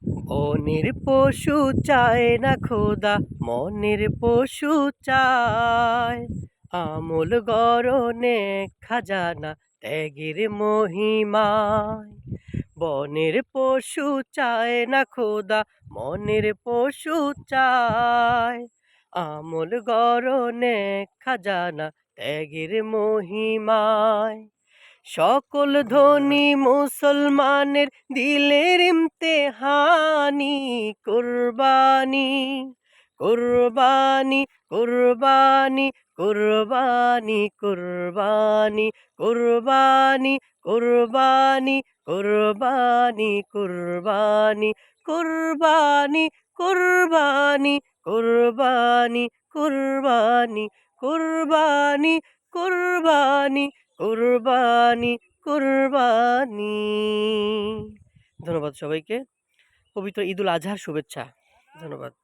বনের পশু চায় না খোদা, মনের পশু চায় আমূল গড়নে খাজানা ত্যাগের মহিমায়। বনের পশু চায় না খোদা, মনের পশু চায় আমূল গড়নে খাজানা ত্যাগের মহিমায়। সকল ধনী মুসলমানের দিলের ইমতেহানি কুরবানি, কুরবানি, কুরবানি, কুরবানি, কুরবানি, কুরবানি, কুরবানি, কুরবানি, কুরবানি, কুরবানি, কুরবানি, কুরবানি, কুরবানি, কুরবানি, কুরবানি, কুরবানি, কুরবানি। ধন্যবাদ সবাইকে। পবিত্র ঈদুল আজহার শুভেচ্ছা। ধন্যবাদ।